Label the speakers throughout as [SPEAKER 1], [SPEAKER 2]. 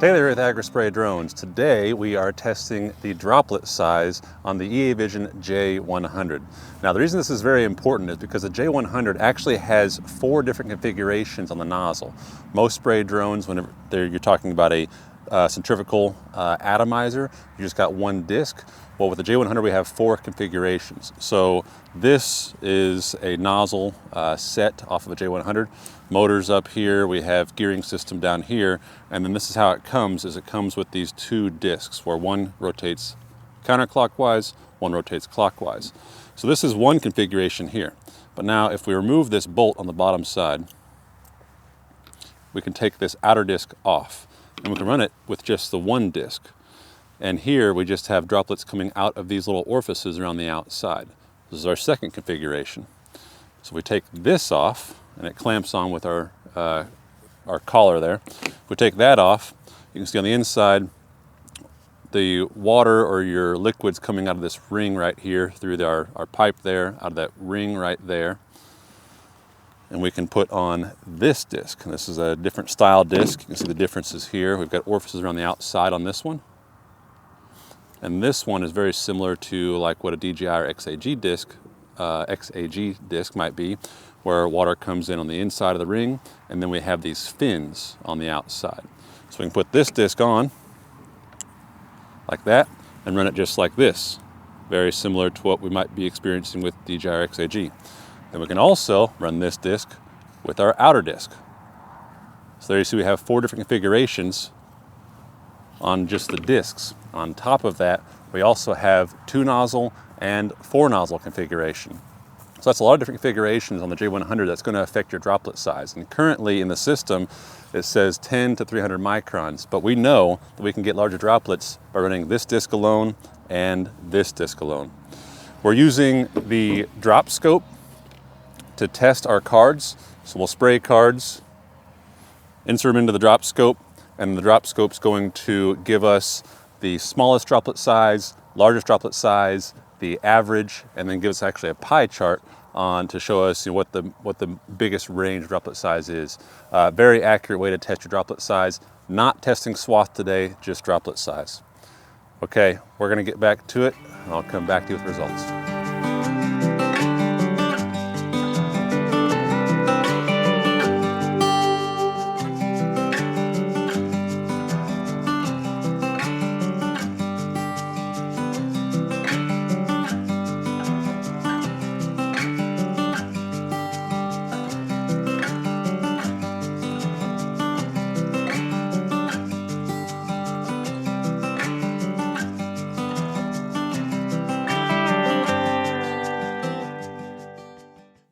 [SPEAKER 1] Hey there with Agri drones. Today we are testing the droplet size on the EAVision J100. Now the reason this is very important is because the J100 actually has 4 different configurations on the nozzle. Most spray drones, whenever you're talking about a centrifugal atomizer, you just got 1 disc. Well, with the J100 we have 4 configurations. So this is a nozzle set off of a J100. Motors up here, we have gearing system down here, and then this is how it comes, is it comes with these 2 discs where one rotates counterclockwise, one rotates clockwise. So this is one configuration here. But now if we remove this bolt on the bottom side, we can take this outer disc off and we can run it with just the 1 disc. And here we just have droplets coming out of these little orifices around the outside. This is our second configuration. So we take this off, and it clamps on with our collar there. If we take that off, you can see on the inside the water or your liquids coming out of this ring right here through our pipe there, out of that ring right there. And we can put on this disc. And this is a different style disc. You can see the differences here. We've got orifices around the outside on this one. And this one is very similar to like what a DJI or XAG disc might be, where water comes in on the inside of the ring, and then we have these fins on the outside. So we can put this disc on like that and run it just like this, very similar to what we might be experiencing with DJI or XAG. Then we can also run this disc with our outer disc. So there you see we have 4 different configurations on just the discs. On top of that, we also have 2 nozzle and 4 nozzle configuration. So that's a lot of different configurations on the J100 that's going to affect your droplet size. And currently in the system, it says 10 to 300 microns, but we know that we can get larger droplets by running this disc alone and this disc alone. We're using the drop scope to test our cards. So we'll spray cards, insert them into the drop scope, and the drop scope's going to give us the smallest droplet size, largest droplet size, the average, and then give us actually a pie chart on to show us what the biggest range droplet size is. Very accurate way to test your droplet size. Not testing swath today, just droplet size. Okay, we're gonna get back to it, and I'll come back to you with results.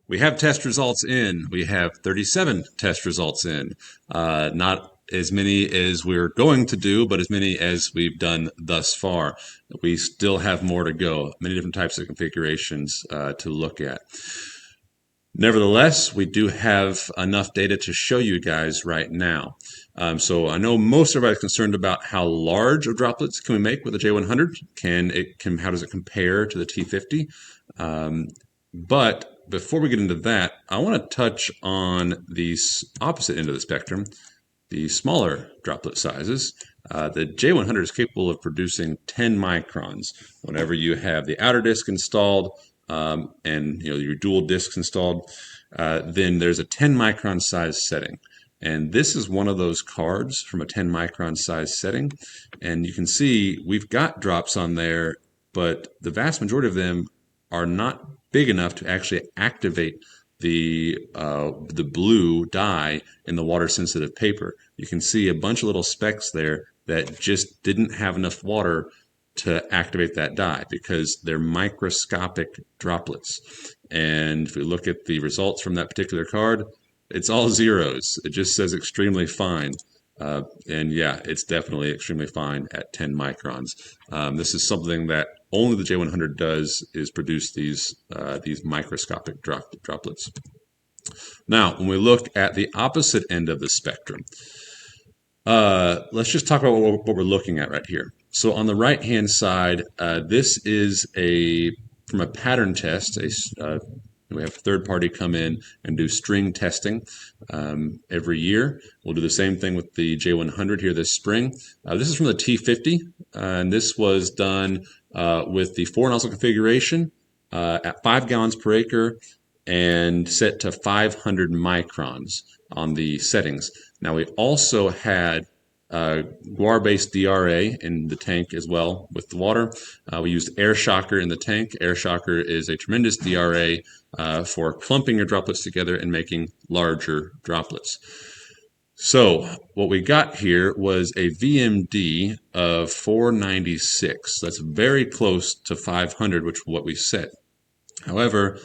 [SPEAKER 1] We have test results in. We have 37 test results in. Not as many as we're going to do, but as many as we've done thus far. We still have more to go. Many different types of configurations to look at. Nevertheless, we do have enough data to show you guys right now. So I know most everybody's concerned about how large of droplets can we make with the J100. How does it compare to the T50? But before we get into that, I want to touch on the opposite end of the spectrum, the smaller droplet sizes. The J100 is capable of producing 10 microns. Whenever you have the outer disc installed and your dual discs installed, then there's a 10 micron size setting. And this is one of those cards from a 10 micron size setting. And you can see we've got drops on there, but the vast majority of them are not big enough to actually activate the blue dye in the water sensitive paper. You can see a bunch of little specks there that just didn't have enough water to activate that dye because they're microscopic droplets. And if we look at the results from that particular card, it's all zeros. It just says extremely fine. And yeah, it's definitely extremely fine at 10 microns. This is something that only the J100 does, is produce these microscopic droplets. Now, when we look at the opposite end of the spectrum, let's just talk about what we're looking at right here. So on the right-hand side, this is from a pattern test, We have a third party come in and do string testing every year. We'll do the same thing with the J100 here this spring. This is from the T50, and this was done with the 4 nozzle configuration at 5 gallons per acre and set to 500 microns on the settings. Now we also had guar-based DRA in the tank as well with the water. We used air shocker in the tank. Air shocker is a tremendous DRA for clumping your droplets together and making larger droplets. So what we got here was a VMD of 496. That's very close to 500, which is what we set. However,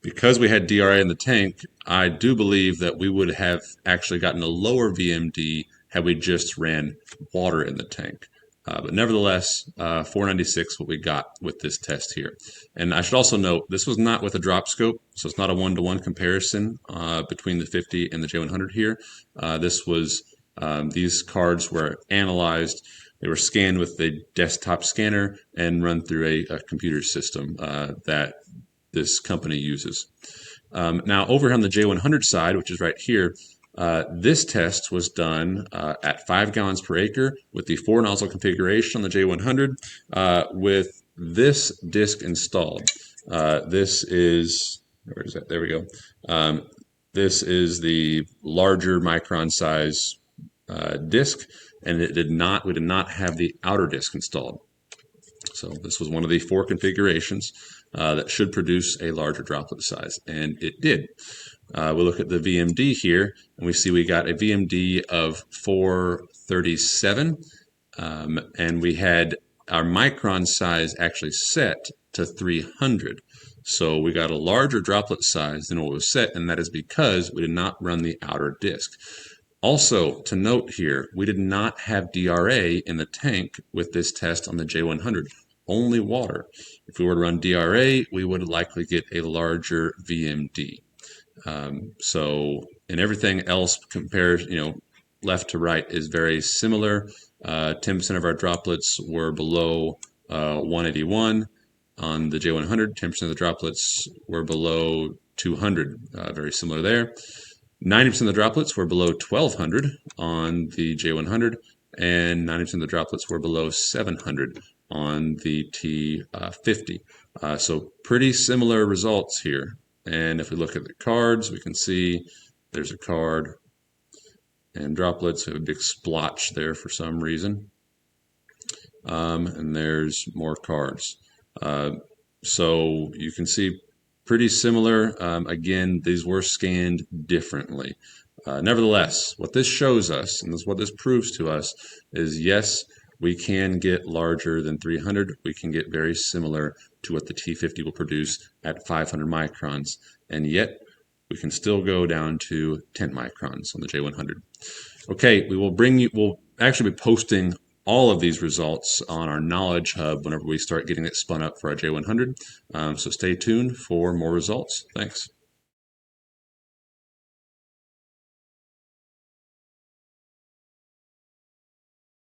[SPEAKER 1] because we had DRA in the tank, I do believe that we would have actually gotten a lower VMD had we just ran water in the tank. But nevertheless, 496 what we got with this test here. And I should also note, this was not with a drop scope, so it's not a one-to-one comparison between the 50 and the J100 here. This was, these cards were analyzed, they were scanned with a desktop scanner and run through a computer system that this company uses. Now over on the J100 side, which is right here, this test was done at 5 gallons per acre with the 4 nozzle configuration on the J100 with this disc installed. This is, where is that? There we go. This is the larger micron size disc, and we did not have the outer disc installed. So this was one of the 4 configurations that should produce a larger droplet size, and it did. We look at the VMD here, and we see we got a VMD of 437, and we had our micron size actually set to 300. So we got a larger droplet size than what was set, and that is because we did not run the outer disc. Also, to note here, we did not have DRA in the tank with this test on the J100, only water. If we were to run DRA, we would likely get a larger VMD. So, and everything else compared, left to right is very similar. 10% of our droplets were below 181 on the J100. 10% of the droplets were below 200, very similar there. 90% of the droplets were below 1200 on the J100, and 90% of the droplets were below 700 on the T50. So pretty similar results here. And if we look at the cards, we can see there's a card and droplets have a big splotch there for some reason. And there's more cards. So you can see pretty similar. Again, these were scanned differently. Nevertheless, what this shows us, and what this proves to us, is yes, we can get larger than 300. We can get very similar to what the T50 will produce at 500 microns, and yet we can still go down to 10 microns on the J100. Okay, we'll actually be posting all of these results on our Knowledge Hub whenever we start getting it spun up for our J100. So stay tuned for more results. Thanks.